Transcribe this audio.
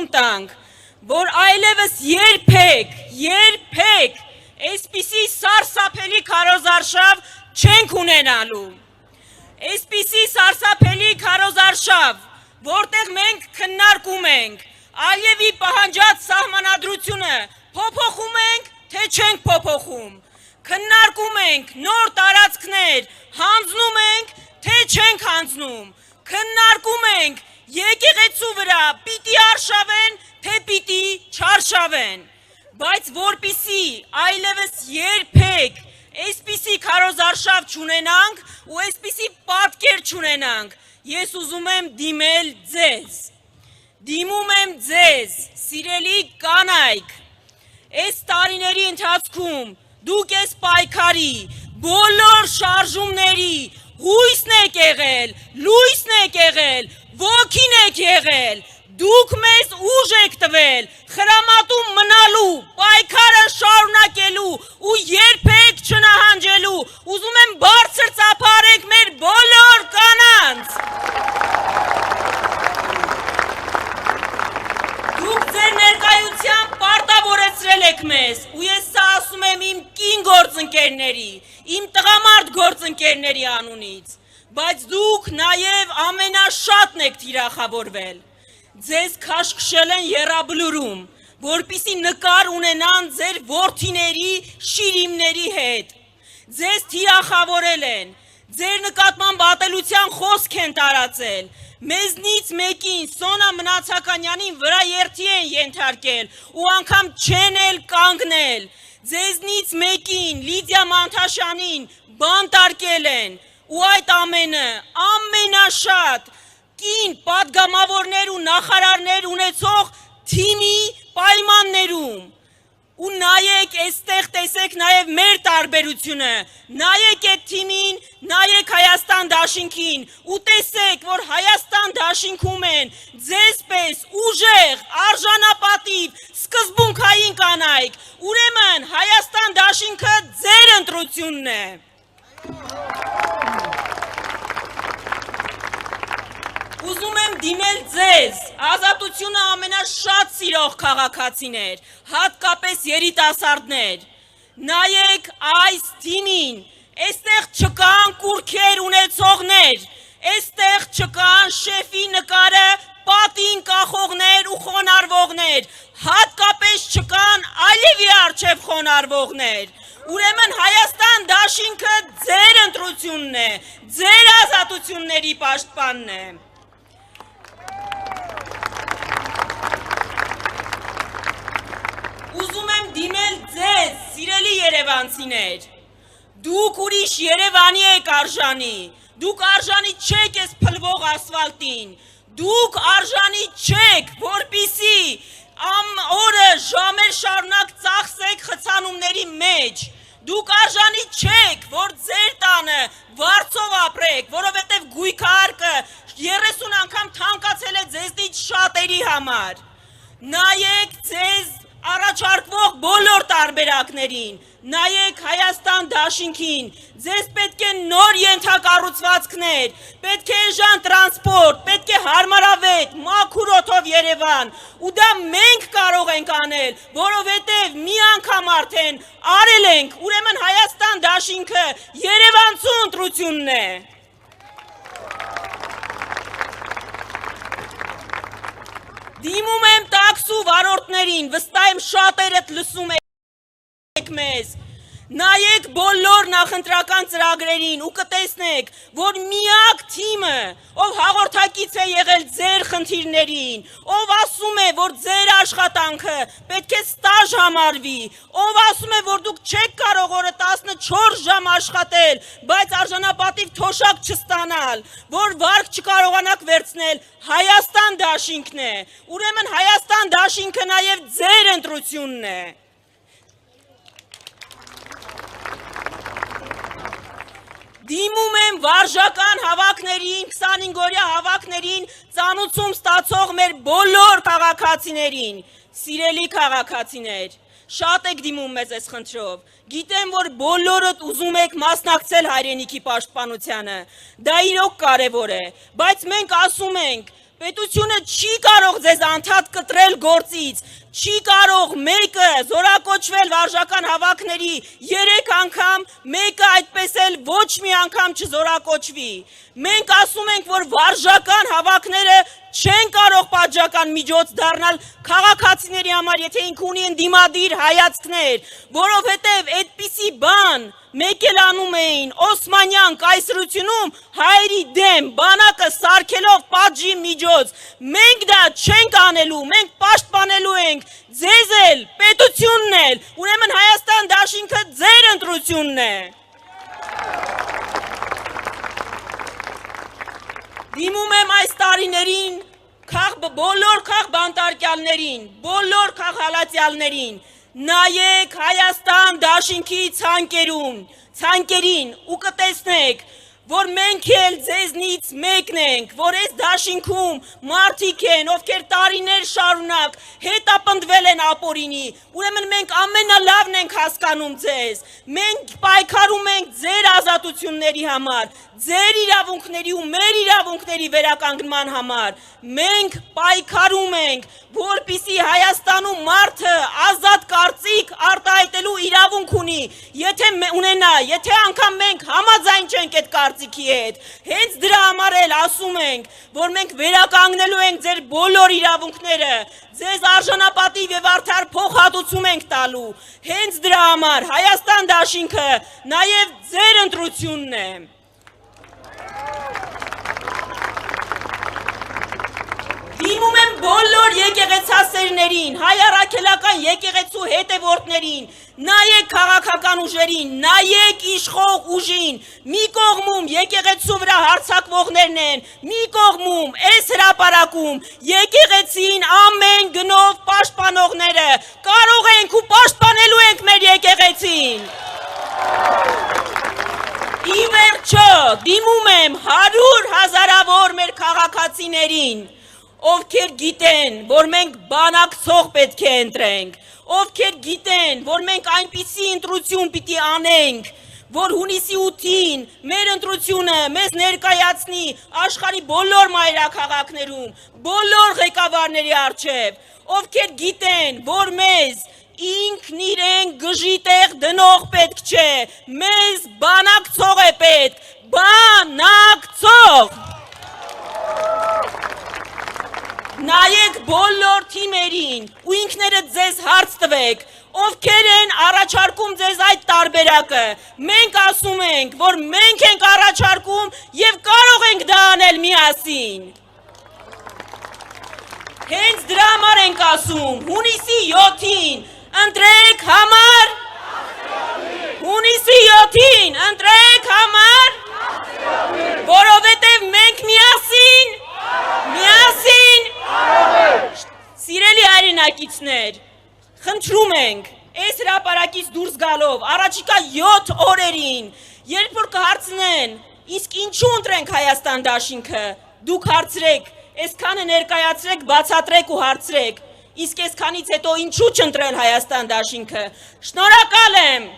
խոստում տանք, որ այլևս երբեք այսպիսի սարսափելի քարոզարշավ չենք ունենալու, այսպիսի սարսափելի քարոզարշավ, որտեղ մենք քննարկում ենք Ալիևի պահանջած սահմանադրությունը փոփոխում ենք, թե չենք փոփոխում, քննարկում ենք նոր տարածքներ, հանձնում ենք, թե չենք հանձնում, քննարկում ենք եկեղեցու վրա պիտի արշավեն, թե պիտի չարշավեն, բայց որպիսի այլևս երբեք այսպիսի քարոզարշավ չունենանք ու այսպիսի պատկեր չունենանք, ես ուզում եմ դիմել ձեզ, դիմում եմ ձեզ, սիրելի կանայք, այս տարիների ընթացքում դուք այս պայքարի բոլոր շարժումների հույսն եք եղել, լույսն եք եղել, ոգին եք եղել, դուք մեզ ուժ եք տվել, խրամատում մնալու, պայքարը շարունակելու ու երբեք չնահանջելու, ուզում եմ բարձր ծափարեք մեր բոլոր կանանց։ Դուք ձեր ներկայությամբ պարտավորեցրել եք մեզ, ու ես սա ասում եմ իմ կին գործընկերների, իմ տղամարդ գործընկերների անունից, բայց դուք նաև ամենաշատն եք թիրախավորվել, ձեզ քաշքշել են եռաբլուրում, որպիսի նկար ունենան ձեր որդիների շիրիմների հետ, ձեզ թիրախավորել են, ձեր նկատմամբ ատելության խոսք են տարածել, մեզնից մեկին Սոնա Մնացականյանին վրա երթի են ենթարկել ու անգամ չեն էլ կանգնել, ձեզնից մեկին Լիդիա Մանթաշյանին բանտարկել են ու այդ ամենը ամենաշատ կին պատգամավորներ ու նախարարներ ունեցող թիմի պայմաններում ու նայեք այստեղ տեսեք նաև մեր տարբերությունը, նայեք այդ թիմին, նայեք Հայաստան դաշինքին ու տեսեք, որ Հայաստան դաշինքում են ձեզպես ուժեղ, արժանապատիվ, սկզբունքային կանայք, ուրեմն Հայաստան դաշինքը ձեր ընտրությունն է։ Ուզում եմ դիմել ձեզ, ազատությունը ամենաշատ սիրող քաղաքացիներ, հատկապես երիտասարդներ, նայեք այս թիմին, այստեղ չկան կուրքեր ունեցողներ, այստեղ չկան շեֆի նկարը պատին կախողներ ու խոնարհվողներ, հատկապես չկան Ալիևի առջև խոնարհվողներ, ուրեմն Հայաստան դաշինքը ձեր ընտրությունն է, ձեր ազատությունների պաշտպանն է։ Ուզում եմ դիմել ձեզ, սիրելի երևանցիներ, դուք ուրիշ Երևանի եք արժանի, դուք արժանի չեք ես փլվող ասվալտին, դուք արժանի չեք, որպիսի օրը ժամեր շարունակ ծախսեք խցանումների մեջ, դուք արժանի չեք, որ ձեր տանը վարձով ապրեք, որովհետև գույքարկը 30 անգամ թանկացել է ձեզնից շատերի համար, նայեք ձեզ առաջարկվող բոլոր տարբերակներին, նայեք Հայաստան դաշինքին, ձեզ պետք է նոր ենթակառուցվածքներ, պետք է էժան տրանսպորտ, պետք է հարմարավետ, մաքուր օդով Երևան, ու դա մենք կարող ենք անել, որովհետև մի անգամ արդեն արել ենք, ուրեմն Հայաստան դաշինքը երևանցու ընտրությունն է։ Դիմում եմ տաքսու վարորդներին, վստահ եմ շատերդ լսում եք մեզ, նայեք բոլոր նախընտրական ծրագրերին ու կտեսնեք, որ միակ թիմը, ով հաղորդակից է եղել ձեր խնդիրներին, ով ասում է, որ ձեր աշխատանքը պետք է ստաժ համարվի, ով ասում է, որ դուք չեք կարող օրը 14 ժամ աշխատել, բայց արժանապատիվ թոշակ չստանալ, որ վարկ չկարողանաք վերցնել, Հայաստան դաշինքն է, ուրեմն Հայաստան դաշինքը նաև ձեր ընտրությունն է։ Դիմում եմ վարժական հավաքներին, 25-օրյա հավաքներին ծանուցում ստացող մեր բոլոր քաղաքացիներին, սիրելի քաղաքացիներ, շատ եք դիմում մեզ այս խնդրով, գիտեմ, որ բոլորդ ուզում եք մասնակցել հայրենիքի պաշտպանությանը, դա իրոք կարևոր է, բայց մենք ասում ենք, Պետությունը չի կարող ձեզ անդադ կտրել գործից, չի կարող մեկը զորակոչվել վարժական հավաքների 3 անգամ, մեկը այդպես էլ ոչ մի անգամ չզորակոչվի։ Մենք ասում ենք, որ վարժական հավաքները չեն կարող պատժական միջոց դառնալ քաղաքացիների համար, եթե ինքը ունի ընդդիմադիր հայացքներ, որովհետև այդպիսի բան մեկ էլ անում էին Օսմանյան կայսրությունում հայերի դեմ բանակը սարքելով պատժի միջոց։ Մենք դա չենք անելու, մենք պաշտպանելու ենք ձեզ էլ, պետությունն էլ, ուրեմն Հայաստան դաշինքը ձեր ընտրությունն է։ Դիմում եմ այս տարիներին բոլոր քաղբանտարկյալներին, բոլոր քաղհալածյալներին, նայեք Հայաստան դաշինքի ցանկերին ու կտեսնեք, որ մենք էլ ձեզնից մեկն ենք, որ այս դաշինքում մարդիկ են, ովքեր տարիներ շարունակ հետապնդվել են ապօրինի, ուրեմն մենք ամենալավն ենք հասկանում ձեզ, մենք պայքարում ենք ձեր ազատությունների համար, ձեր իրավունքների ու մեր իրավունքների վերականգնման համար, մենք պայքարում ենք, որպեսզի Հայաստանում մարդը ազատ կարծիք արտահայտելու իրավունք ունի, եթե ունենա, եթե անգամ մենք համաձայն չենք այդ կարծիքի հետ, հենց դրա համար էլ ասում ենք, որ մենք վերականգնելու ենք ձեր բոլոր իրավունքները, ձեզ արժանապատիվ եւ արդար փոխհատուցում ենք տալու, հենց դրա համար Հայաստան դաշինքը նաեւ ձեր ընտրությունն է։ Դիմում եմ բոլոր եկեղեցասերներին, հայ առաքելական եկեղեցու հետևորդներին, նայեք քաղաքական ուժերին, նայեք իշխող ուժին, մի կողմում եկեղեցու վրա հարձակվողներն են, մի կողմում այս հրապարակում եկեղեցին ամեն գնով պաշտպանողները, կարող ենք ու պաշտպանելու ենք մեր եկեղեցին։ Ի վերջո, դիմում եմ 100 հազարավոր մեր քաղաքացիներին, ովքեր գիտեն, որ մենք բանակցող պետք է ընտրենք, ովքեր գիտեն, որ մենք այնպիսի ընտրություն պիտի անենք, որ հունիսի 8-ին մեր ընտրությունը մեզ ներկայացնի աշխարհի բոլոր մայրաքաղաքներում, բոլոր ղեկավարների առջև, ովքեր գիտեն, որ մեզ ինքն իրեն գժի տեղ դնող պետք չէ, մեզ բանակցող է պետք, բանակցող։ Նայեք բոլոր թիմերին ու ինքներդ ձեզ հարց տվեք, ովքեր են առաջարկում ձեզ այդ տարբերակը, մենք ասում ենք, որ մենք ենք առաջարկում և կարող ենք դա անել միասին։ Հենց դրա համար ենք ասում, հունիսի 7-ին ընտրեք համար, հունիսի 7-ին ընտրեք համար, որովհետև մենք միասին, Սիրելի հայրենակիցներ, խնդրում ենք, այս հրապարակից դուրս գալով, առաջիկա 7 օրերին, երբ որ կհարցնեն, իսկ ինչու ընտրենք Հայաստան դաշինքը, դուք հարցրեք, այսքանը ներկայացրեք, բացատրեք ու հարցրեք, իսկ այսքանից հետո ինչու չընտրել Հայաստան դաշինքը, շնորհակալ եմ։